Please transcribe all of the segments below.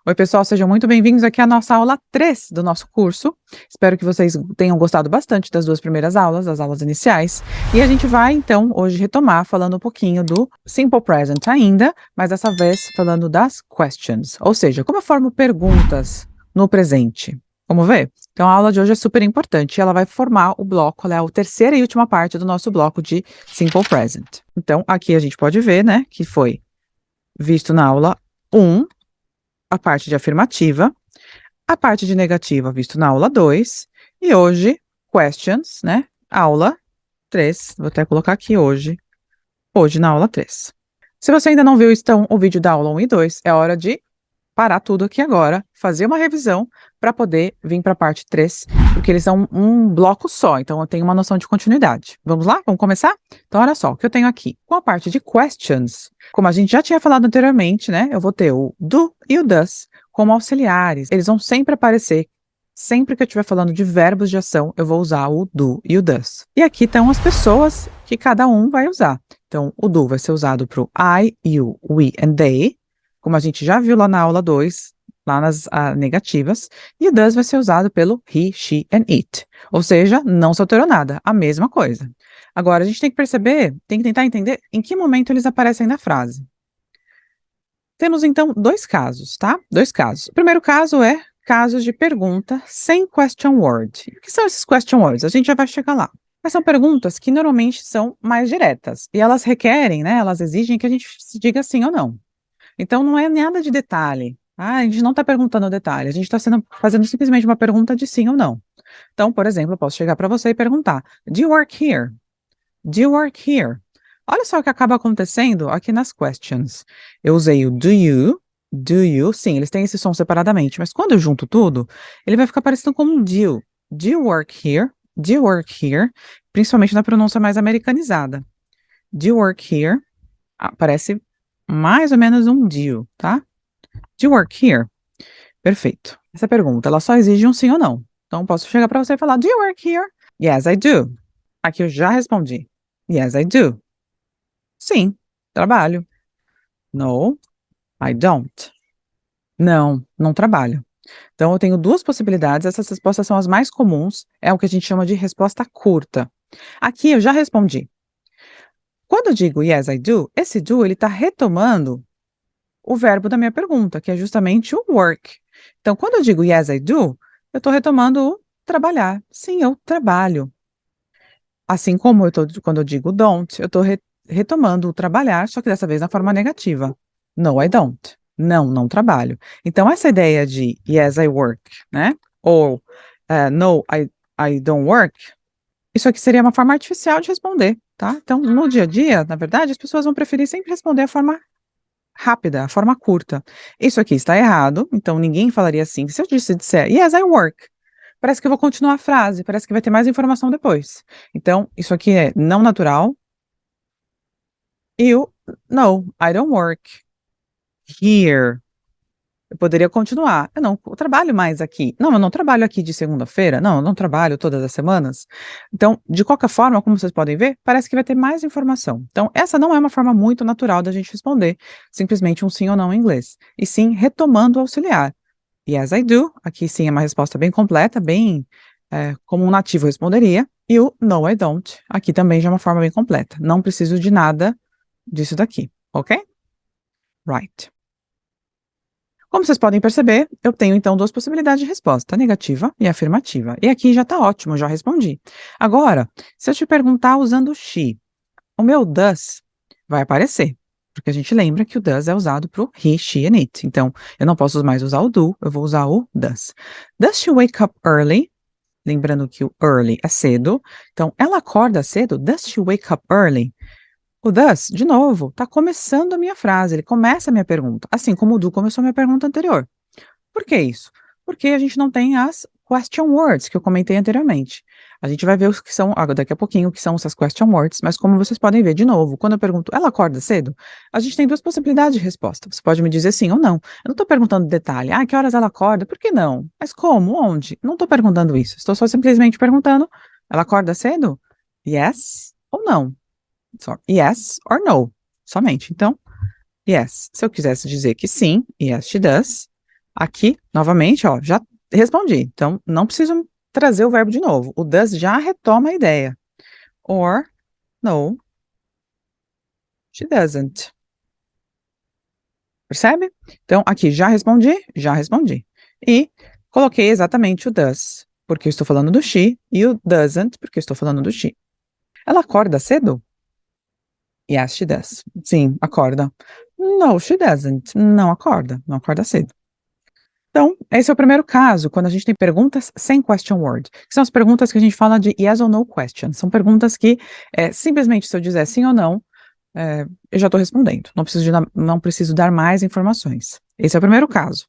Oi, pessoal, sejam muito bem-vindos aqui à nossa aula 3 do nosso curso. Espero que vocês tenham gostado bastante das duas primeiras aulas, das aulas iniciais. E a gente vai, então, hoje retomar falando um pouquinho do Simple Present ainda, mas dessa vez falando das questions, ou seja, como eu formo perguntas no presente. Vamos ver? Então, a aula de hoje é super importante. Ela vai formar o bloco, ela é a terceira e última parte do nosso bloco de Simple Present. Então, aqui a gente pode ver, né, que foi visto na aula 1, a parte de afirmativa, a parte de negativa visto na aula 2, e hoje, questions, né, aula 3, vou até colocar aqui hoje na aula 3. Se você ainda não viu, então, o vídeo da aula 1 e 2, é hora de parar tudo aqui agora, fazer uma revisão para poder vir para a parte 3, porque eles são um bloco só, então eu tenho uma noção de continuidade. Vamos lá? Vamos começar? Então, olha só, o que eu tenho aqui. Com a parte de questions, como a gente já tinha falado anteriormente, né, eu vou ter o do e o does como auxiliares. Eles vão sempre aparecer. Sempre que eu estiver falando de verbos de ação, eu vou usar o do e o does. E aqui estão as pessoas que cada um vai usar. Então, o do vai ser usado para o I, you, we and they, como a gente já viu lá na aula 2, lá nas negativas, e o does vai ser usado pelo he, she and it, ou seja, não se alterou nada, a mesma coisa. Agora, a gente tem que perceber, tem que tentar entender em que momento eles aparecem na frase. Temos, então, dois casos, tá? Dois casos. O primeiro caso é casos de pergunta sem question word. O que são esses question words? A gente já vai chegar lá. Mas são perguntas que normalmente são mais diretas, e elas requerem, né, elas exigem que a gente diga sim ou não. Então não é nada de detalhe. A gente não está perguntando detalhe, a gente está fazendo simplesmente uma pergunta de sim ou não. Então, por exemplo, eu posso chegar para você e perguntar: Do you work here? Do you work here? Olha só o que acaba acontecendo aqui nas questions. Eu usei o do you, sim, eles têm esse som separadamente, mas quando eu junto tudo, ele vai ficar parecendo como um do. Do you work here? Do you work here? Principalmente na pronúncia mais americanizada. Do you work here? Parece mais ou menos um do, tá? Do you work here? Perfeito. Essa pergunta, ela só exige um sim ou não. Então, posso chegar para você e falar, Do you work here? Yes, I do. Aqui eu já respondi. Yes, I do. Sim, trabalho. No, I don't. Não, não trabalho. Então, eu tenho duas possibilidades. Essas respostas são as mais comuns. É o que a gente chama de resposta curta. Aqui eu já respondi. Quando eu digo yes, I do, esse do, ele está retomando o verbo da minha pergunta, que é justamente o work. Então, quando eu digo yes, I do, eu estou retomando o trabalhar. Sim, eu trabalho. Assim como quando eu digo don't, eu estou retomando o trabalhar, só que dessa vez na forma negativa. No, I don't. Não, não trabalho. Então, essa ideia de yes, I work, né? Ou no, I don't work, isso aqui seria uma forma artificial de responder, tá? Então, no dia a dia, na verdade, as pessoas vão preferir sempre responder a forma rápida, a forma curta. Isso aqui está errado, então ninguém falaria assim. Se eu disser yes, I work, parece que eu vou continuar a frase, parece que vai ter mais informação depois. Então, isso aqui é não natural. E o no, I don't work here. Eu poderia continuar. Eu trabalho mais aqui. Não, eu não trabalho aqui de segunda-feira. Não, eu não trabalho todas as semanas. Então, de qualquer forma, como vocês podem ver, parece que vai ter mais informação. Então, essa não é uma forma muito natural da gente responder simplesmente um sim ou não em inglês. E sim, retomando o auxiliar. Yes, I do. Aqui sim é uma resposta bem completa, bem como um nativo responderia. E o no, I don't. Aqui também já é uma forma bem completa. Não preciso de nada disso daqui, ok? Right. Como vocês podem perceber, eu tenho então duas possibilidades de resposta, negativa e afirmativa. E aqui já está ótimo, já respondi. Agora, se eu te perguntar usando o she, o meu does vai aparecer, porque a gente lembra que o does é usado para o he, she and it. Então, eu não posso mais usar o do, eu vou usar o does. Does she wake up early? Lembrando que o early é cedo. Então, ela acorda cedo? Does she wake up early? O does, de novo, está começando a minha frase, ele começa a minha pergunta, assim como o do começou a minha pergunta anterior. Por que isso? Porque a gente não tem as question words que eu comentei anteriormente. A gente vai ver os que são, daqui a pouquinho, o que são essas question words, mas como vocês podem ver, de novo, quando eu pergunto, ela acorda cedo? A gente tem duas possibilidades de resposta. Você pode me dizer sim ou não. Eu não estou perguntando detalhe, que horas ela acorda? Por que não? Mas como? Onde? Não estou perguntando isso. Estou só simplesmente perguntando, ela acorda cedo? Yes ou não? Só yes or no, somente. Então, yes. Se eu quisesse dizer que sim, yes she does. Aqui, novamente, ó, já respondi. Então, não preciso trazer o verbo de novo. O does já retoma a ideia. Or, no, she doesn't. Percebe? Então, aqui, já respondi, já respondi. E coloquei exatamente o does, porque eu estou falando do she, e o doesn't, porque eu estou falando do she. Ela acorda cedo? Yes, she does. Sim, acorda. No, she doesn't. Não acorda, não acorda cedo. Então, esse é o primeiro caso, quando a gente tem perguntas sem question word, que são as perguntas que a gente fala de yes or no question. São perguntas que, simplesmente, se eu dizer sim ou não, eu já estou respondendo. Não preciso dar mais informações. Esse é o primeiro caso.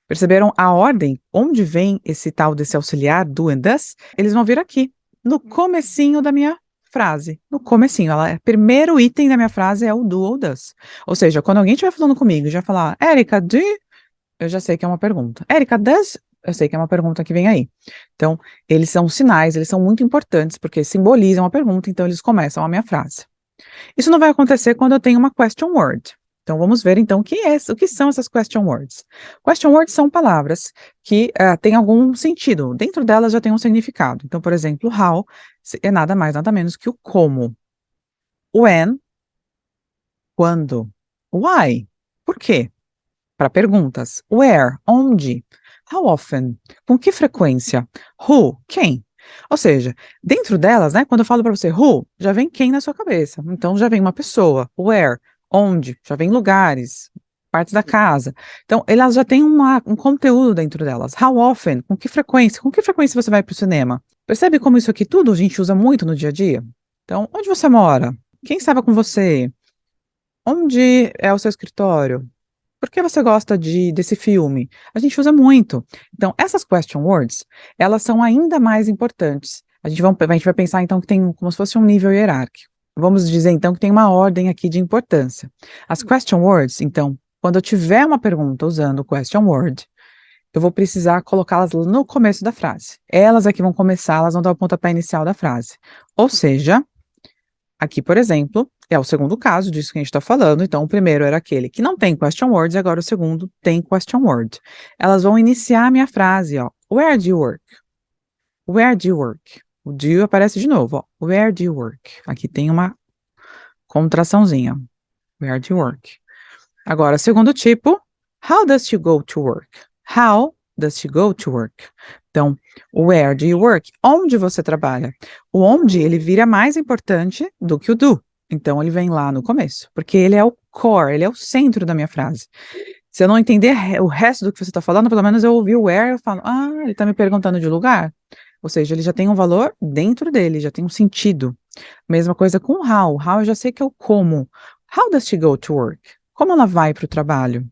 Perceberam a ordem? Onde vem esse tal desse auxiliar do and does? Eles vão vir aqui, no comecinho da minha frase. No comecinho, o primeiro item da minha frase é o do ou does. Ou seja, quando alguém estiver falando comigo e já falar, Érica, do you? Eu já sei que é uma pergunta. Érica, does? Eu sei que é uma pergunta que vem aí. Então, eles são sinais, eles são muito importantes, porque simbolizam a pergunta, então eles começam a minha frase. Isso não vai acontecer quando eu tenho uma question word. Então, vamos ver então o que são essas question words. Question words são palavras que têm algum sentido. Dentro delas já tem um significado. Então, por exemplo, how é nada mais, nada menos que o como. When, quando. Why, por quê? Para perguntas. Where, onde. How often, com que frequência. Who, quem. Ou seja, dentro delas, né, quando eu falo para você who, já vem quem na sua cabeça. Então já vem uma pessoa. Where, onde, já vem lugares, partes da casa. Então elas já têm um conteúdo dentro delas. How often, com que frequência. Com que frequência você vai para o cinema? Percebe como isso aqui tudo a gente usa muito no dia a dia? Então, onde você mora? Quem estava com você? Onde é o seu escritório? Por que você gosta desse filme? A gente usa muito. Então, essas question words, elas são ainda mais importantes. A gente vai pensar, então, que tem como se fosse um nível hierárquico. Vamos dizer, então, que tem uma ordem aqui de importância. As question words, então, quando eu tiver uma pergunta usando o question word, eu vou precisar colocá-las no começo da frase. Elas aqui vão começar, elas vão dar o pontapé inicial da frase. Ou seja, aqui, por exemplo, é o segundo caso disso que a gente está falando. Então, o primeiro era aquele que não tem question words, e agora o segundo tem question word. Elas vão iniciar a minha frase, ó. Where do you work? Where do you work? O do aparece de novo, ó. Where do you work? Aqui tem uma contraçãozinha. Where do you work? Agora, segundo tipo, how does she go to work? How does she go to work? Então, where do you work? Onde você trabalha? O onde, ele vira mais importante do que o do. Então, ele vem lá no começo, porque ele é o core, ele é o centro da minha frase. Se eu não entender o resto do que você está falando, pelo menos eu ouvi o where, eu falo, ele está me perguntando de lugar. Ou seja, ele já tem um valor dentro dele, já tem um sentido. Mesma coisa com how. How eu já sei que é o como. How does she go to work? Como ela vai para o trabalho?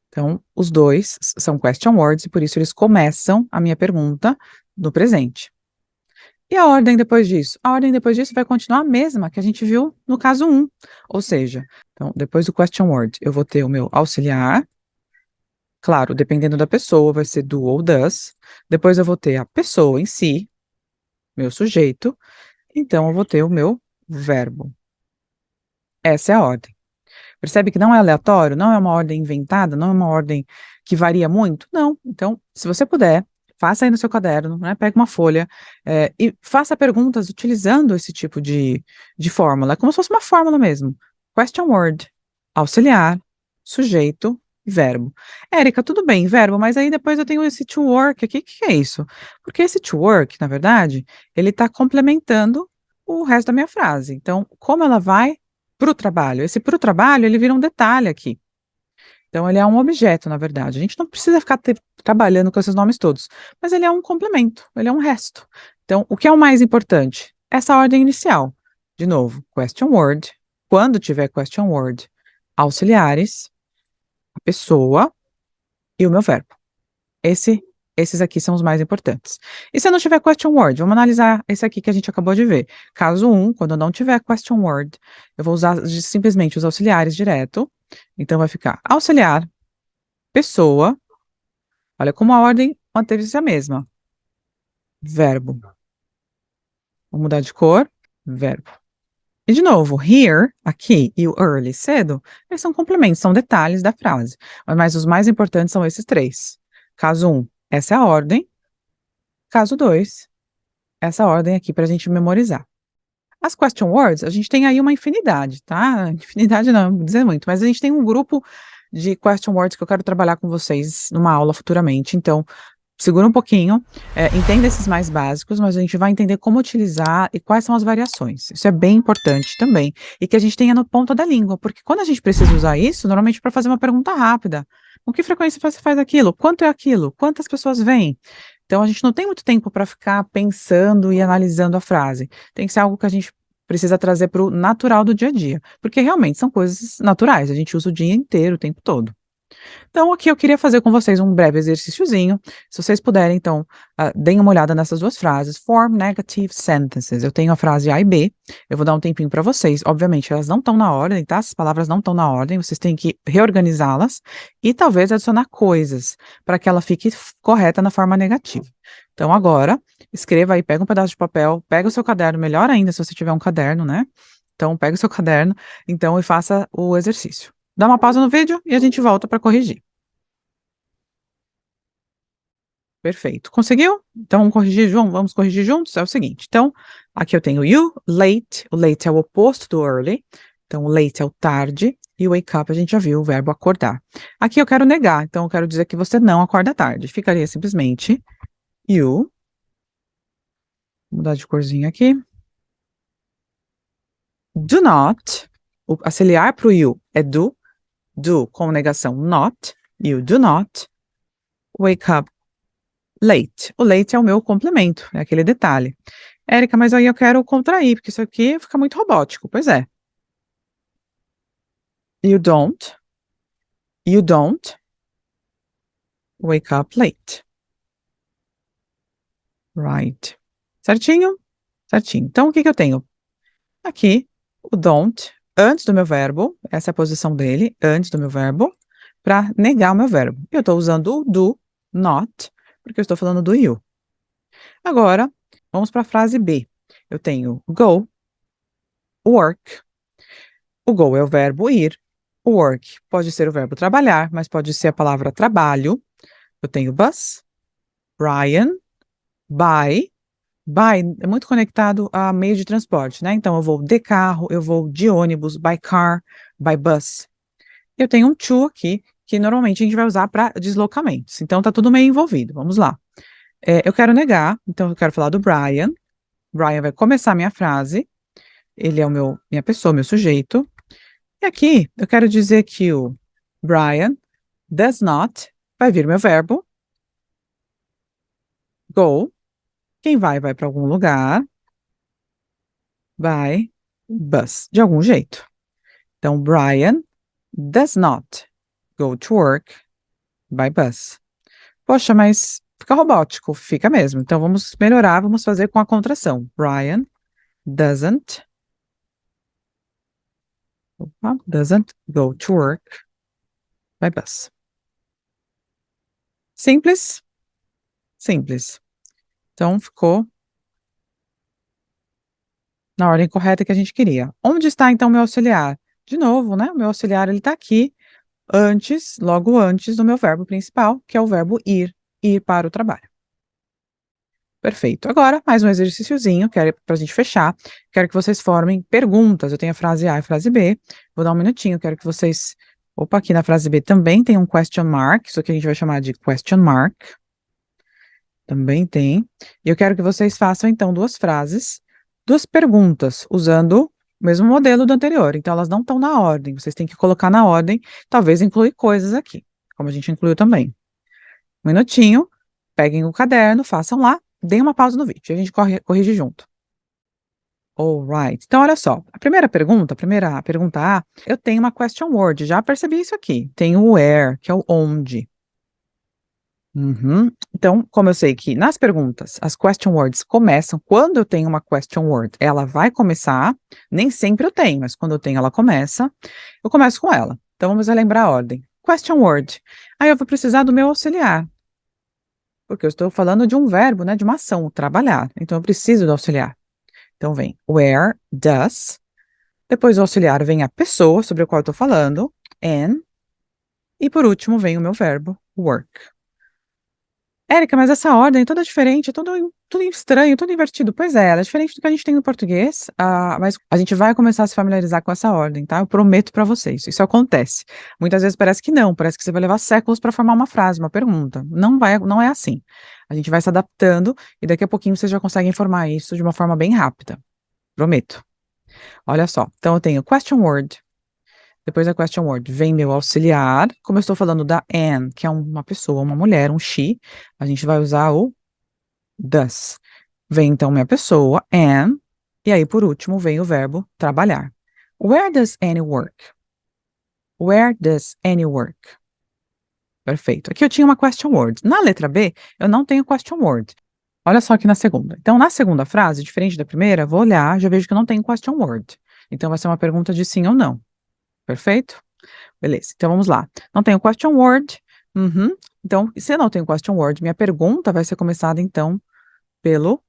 Então, os dois são question words e por isso eles começam a minha pergunta no presente. E a ordem depois disso? A ordem depois disso vai continuar a mesma que a gente viu no caso 1. Ou seja, então, depois do question word, eu vou ter o meu auxiliar. Claro, dependendo da pessoa, vai ser do ou does. Depois eu vou ter a pessoa em si, meu sujeito. Então, eu vou ter o meu verbo. Essa é a ordem. Percebe que não é aleatório, não é uma ordem inventada, não é uma ordem que varia muito? Não. Então, se você puder, faça aí no seu caderno, né? Pega uma folha e faça perguntas utilizando esse tipo de fórmula. É como se fosse uma fórmula mesmo. Question word, auxiliar, sujeito, verbo. Érica, tudo bem, verbo, mas aí depois eu tenho esse to work aqui. O que é isso? Porque esse to work, na verdade, ele está complementando o resto da minha frase. Então, como ela vai para o trabalho? Esse para o trabalho, ele vira um detalhe aqui. Então, ele é um objeto, na verdade. A gente não precisa ficar trabalhando com esses nomes todos, mas ele é um complemento, ele é um resto. Então, o que é o mais importante? Essa ordem inicial. De novo, question word. Quando tiver question word, auxiliares, a pessoa e o meu verbo. Esses aqui são os mais importantes. E se eu não tiver question word, vamos analisar esse aqui que a gente acabou de ver. Caso 1, quando eu não tiver question word, eu vou usar simplesmente os auxiliares direto. Então, vai ficar auxiliar, pessoa. Olha como a ordem manteve-se a mesma. Verbo. Vou mudar de cor. Verbo. E de novo, here, aqui, e o early, cedo, eles são complementos, são detalhes da frase. Mas os mais importantes são esses três. Caso 1, essa é a ordem. Caso 2, essa ordem aqui para a gente memorizar. As question words, a gente tem aí uma infinidade, tá? Infinidade não, vou dizer muito, mas a gente tem um grupo de question words que eu quero trabalhar com vocês numa aula futuramente, então segura um pouquinho, entenda esses mais básicos, mas a gente vai entender como utilizar e quais são as variações. Isso é bem importante também, e que a gente tenha no ponta da língua, porque quando a gente precisa usar isso, normalmente para fazer uma pergunta rápida. Com que frequência você faz aquilo? Quanto é aquilo? Quantas pessoas vêm? Então a gente não tem muito tempo para ficar pensando e analisando a frase. Tem que ser algo que a gente precisa trazer para o natural do dia a dia, porque realmente são coisas naturais, a gente usa o dia inteiro, o tempo todo. Então, aqui eu queria fazer com vocês um breve exercíciozinho. Se vocês puderem, então, deem uma olhada nessas duas frases. Form negative sentences. Eu tenho a frase A e B. Eu vou dar um tempinho para vocês. Obviamente, elas não estão na ordem, tá? As palavras não estão na ordem. Vocês têm que reorganizá-las e talvez adicionar coisas para que ela fique correta na forma negativa. Então, agora, escreva aí, pega um pedaço de papel, pega o seu caderno, melhor ainda se você tiver um caderno, né? Então, pega o seu caderno, então, e faça o exercício. Dá uma pausa no vídeo e a gente volta para corrigir. Perfeito. Conseguiu? Então vamos corrigir juntos? É o seguinte, então, aqui eu tenho you, late, o late é o oposto do early, então o late é o tarde, e o wake up a gente já viu o verbo acordar. Aqui eu quero negar, então eu quero dizer que você não acorda tarde. Ficaria simplesmente you, vou mudar de corzinha aqui, do not, o auxiliar para o you é do com negação not, you do not wake up late. O late é o meu complemento, é aquele detalhe. Érica, mas aí eu quero contrair, porque isso aqui fica muito robótico. Pois é. You don't wake up late. Right. Certinho? Certinho. Então, o que que eu tenho? Aqui, o don't, antes do meu verbo, essa é a posição dele, antes do meu verbo, para negar o meu verbo. Eu estou usando o do, not, porque eu estou falando do you. Agora, vamos para a frase B. Eu tenho go, work. O go é o verbo ir. O work pode ser o verbo trabalhar, mas pode ser a palavra trabalho. Eu tenho bus, Brian, by. By é muito conectado a meio de transporte, né? Então eu vou de carro, eu vou de ônibus, by car, by bus. Eu tenho um to aqui, que normalmente a gente vai usar para deslocamentos. Então tá tudo meio envolvido. Vamos lá. Eu quero negar, então eu quero falar do Brian. Brian vai começar a minha frase. Ele é minha pessoa, meu sujeito. E aqui eu quero dizer que o Brian does not, vai vir meu verbo, go. Quem vai para algum lugar, by bus, de algum jeito. Então, Brian does not go to work by bus. Poxa, mas fica robótico, fica mesmo. Então, vamos melhorar, vamos fazer com a contração. Brian doesn't go to work by bus. Simples? Simples. Então, ficou na ordem correta que a gente queria. Onde está, então, o meu auxiliar? De novo, né? O meu auxiliar, ele está aqui, logo antes do meu verbo principal, que é o verbo ir para o trabalho. Perfeito. Agora, mais um exercíciozinho, que é para a gente fechar. Quero que vocês formem perguntas. Eu tenho a frase A e a frase B. Vou dar um minutinho, quero que vocês... Opa, aqui na frase B também tem um question mark, isso aqui a gente vai chamar de question mark. Também tem. E eu quero que vocês façam, então, duas frases, duas perguntas, usando o mesmo modelo do anterior. Então, elas não estão na ordem, vocês têm que colocar na ordem, talvez incluir coisas aqui, como a gente incluiu também. Um minutinho, peguem o caderno, façam lá, deem uma pausa no vídeo, e a gente corrige junto. Alright. Então, olha só, a primeira pergunta A, eu tenho uma question word, já percebi isso aqui. Tem o where, que é o onde. Uhum. Então, como eu sei que nas perguntas as question words começam, quando eu tenho uma question word, ela vai começar, nem sempre eu tenho, mas quando eu tenho ela começa, eu começo com ela. Então, vamos relembrar a ordem. Question word. Aí eu vou precisar do meu auxiliar, porque eu estou falando de um verbo, né, de uma ação, trabalhar. Então, eu preciso do auxiliar. Então, vem where does Depois do auxiliar vem a pessoa sobre a qual eu tô falando, an, e por último vem o meu verbo work. Érica, mas essa ordem é toda diferente, é tudo estranho, tudo invertido. Pois é, ela é diferente do que a gente tem no português, mas a gente vai começar a se familiarizar com essa ordem, tá? Eu prometo pra vocês, isso acontece. Muitas vezes parece que não, parece que você vai levar séculos pra formar uma frase, uma pergunta. Não é assim. A gente vai se adaptando e daqui a pouquinho vocês já conseguem formar isso de uma forma bem rápida. Prometo. Olha só, então eu tenho question word. Depois da question word vem meu auxiliar. Como eu estou falando da an, que é uma pessoa, uma mulher, um she, a gente vai usar o does. Vem então minha pessoa, an, e aí por último vem o verbo trabalhar. Where does Annie work? Where does Annie work? Perfeito. Aqui eu tinha uma question word. Na letra B, eu não tenho question word. Olha só aqui na segunda. Então, na segunda frase, diferente da primeira, vou olhar, já vejo que eu não tenho question word. Então, vai ser uma pergunta de sim ou não. Perfeito? Beleza, então vamos lá. Não tenho question word. Uhum. Então, se eu não tenho question word, minha pergunta vai ser começada, então, pelo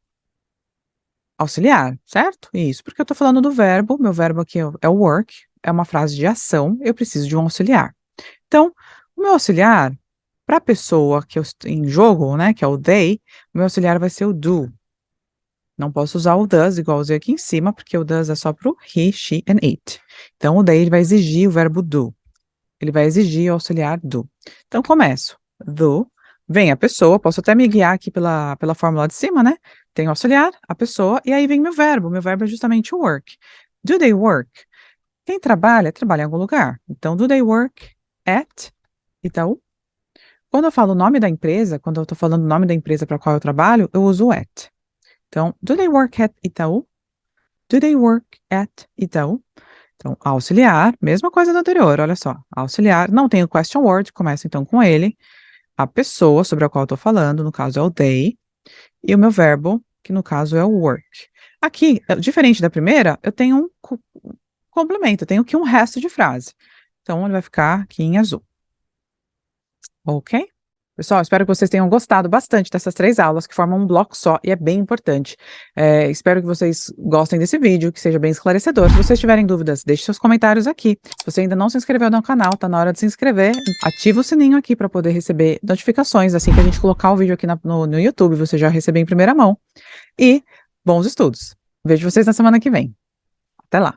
auxiliar, certo? Isso, porque eu tô falando do verbo, meu verbo aqui é o work, é uma frase de ação, eu preciso de um auxiliar. Então, o meu auxiliar, para a pessoa que eu estou em jogo, né, que é o they, o meu auxiliar vai ser o do. Não posso usar o does, igual eu usei aqui em cima, porque o does é só pro he, she and it. Então, o they ele vai exigir o verbo do. Ele vai exigir o auxiliar do. Então, começo. Do. Vem a pessoa, posso até me guiar aqui pela fórmula de cima, né? Tem o auxiliar, a pessoa, e aí vem meu verbo. Meu verbo é justamente o work. Do they work? Quem trabalha, trabalha em algum lugar. Então, do they work at Itaú? Quando eu falo o nome da empresa, quando eu estou falando o nome da empresa para a qual eu trabalho, eu uso o at. Então, do they work at Itaú? Do they work at Itaú? Então, auxiliar, mesma coisa do anterior, olha só. Auxiliar, não tem o question word, começa então com ele. A pessoa sobre a qual eu estou falando, no caso é o they. E o meu verbo, que no caso é o work. Aqui, diferente da primeira, eu tenho um complemento, eu tenho aqui um resto de frase. Então, ele vai ficar aqui em azul. Ok? Pessoal, espero que vocês tenham gostado bastante dessas 3 aulas, que formam um bloco só e é bem importante. Espero que vocês gostem desse vídeo, que seja bem esclarecedor. Se vocês tiverem dúvidas, deixe seus comentários aqui. Se você ainda não se inscreveu no canal, tá na hora de se inscrever. Ativa o sininho aqui para poder receber notificações assim que a gente colocar o vídeo aqui no YouTube, você já receber em primeira mão. E bons estudos. Vejo vocês na semana que vem. Até lá!